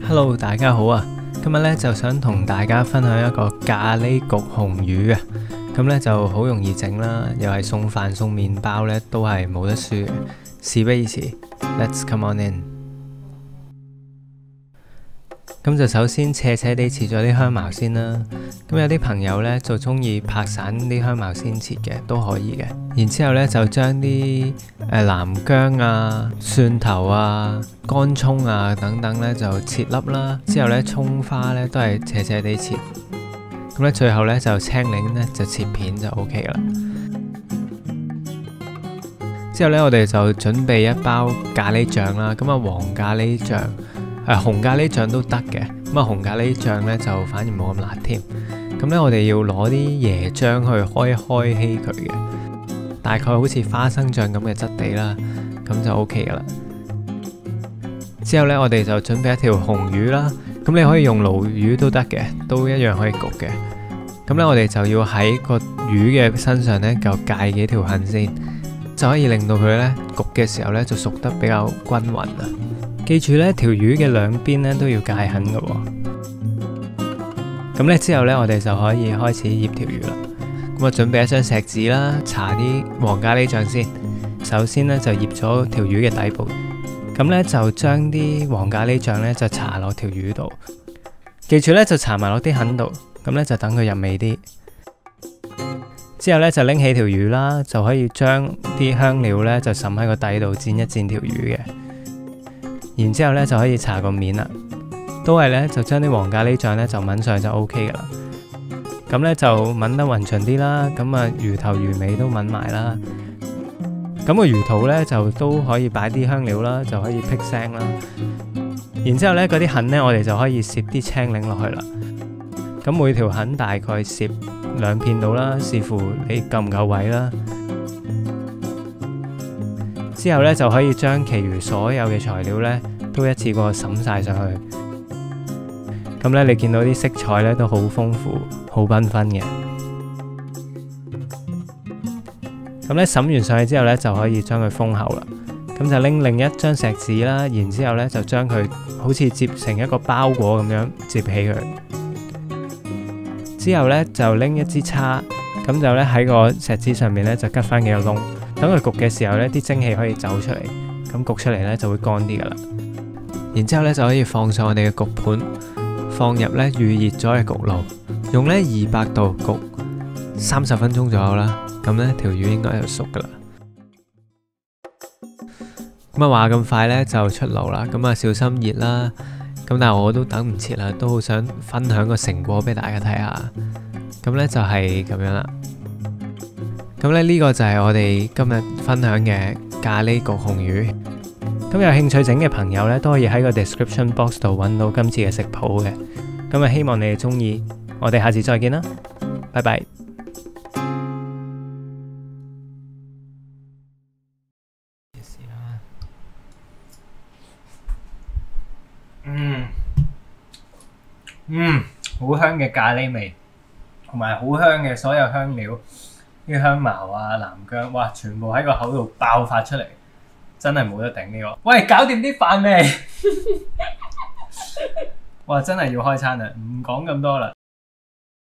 Hello， 大家好啊！今日咧就想同大家分享一個咖喱焗紅魚啊！咁咧就好容易整啦，又係送飯送麵包咧都係冇得輸嘅。事不宜遲 ，Let's come on in。咁就首先斜斜地切咗啲香茅先啦。咁有啲朋友咧就中意拍散啲香茅先切嘅，都可以嘅。然之後咧就將啲南薑啊、蒜頭啊、乾葱啊等等咧就切粒啦。之後咧葱花咧都係斜斜地切。咁咧最後咧就青檸咧就切片就 OK 啦。之後咧我哋就準備一包咖喱醬啦。咁啊黃咖喱醬。紅咖喱醬都得嘅，咁啊紅咖喱醬咧就反而冇咁辣添。咁咧我哋要攞啲椰漿去開稀佢嘅，大概好似花生醬咁嘅質地啦，咁就 OK 噶啦。之後咧我哋就準備一條紅魚啦，咁你可以用鱸魚都得嘅，都一樣可以焗嘅。咁咧我哋就要喺個魚嘅身上咧就界幾條痕先，就可以令到佢咧焗嘅時候咧就熟得比較均勻啊。記住咧，條魚嘅兩邊咧都要界痕嘅喎。咁咧之後咧，我哋就可以開始醃條魚啦。咁啊，準備一張錫紙啦，搽啲黃咖喱醬先。首先咧就醃咗條魚嘅底部。咁咧就將啲黃咖喱醬咧就搽落條魚度。記住咧就搽埋落啲痕度。咁咧就等佢入味啲。之後咧就拎起條魚啦，就可以將啲香料咧就滲喺個底度，煎一煎條魚嘅。然之後咧就可以搽個面啦，都係咧就將啲黃咖喱醬咧就抿上就 OK 噶啦。咁咧就抿得勻順啲啦，咁啊魚頭魚尾都抿埋啦。咁個魚肚咧就都可以擺啲香料啦，就可以辟腥啦。然之後咧嗰啲痕咧我哋就可以攝啲青檸落去啦。咁每條痕大概攝2片到啦，視乎你夠唔夠位啦。之後咧就可以將其餘所有嘅材料咧都一次過灑晒上去。咁咧你見到啲色彩咧都好豐富、好繽紛嘅。咁咧灑完上去之後咧就可以將佢封口啦。咁就拎另一張錫紙啦，然之後咧就將佢好似摺成一個包裹咁樣摺起佢。之後咧就拎一支叉，咁就咧喺個錫紙上面咧就吉翻幾個窿。等佢焗嘅時候呢，啲蒸汽可以走出嚟，咁焗出嚟呢就會乾啲噶啦。然之後呢就可以放上我哋嘅焗盤，放入呢預熱咗嘅焗爐，用呢200度焗30分鐘左右啦。咁呢條魚應該就熟噶啦。咁啊話咁快呢就出爐啦，咁啊小心熱啦。咁但係我都等唔切啦，都好想分享個成果俾大家睇下。咁呢就係咁樣啦。咁咧呢個就係我哋今日分享嘅咖喱焗紅魚。咁有興趣整嘅朋友咧，都可以喺個 description box 度揾到今次嘅食譜嘅。咁啊，希望你哋中意。我哋下次再見啦，拜拜。好香嘅咖喱味，同埋好香嘅所有香料。啲香茅啊、南薑，哇，全部喺個口度爆發出嚟，真係冇得頂呢個。喂，搞掂啲飯未？哇，真係要開餐啦，唔講咁多啦。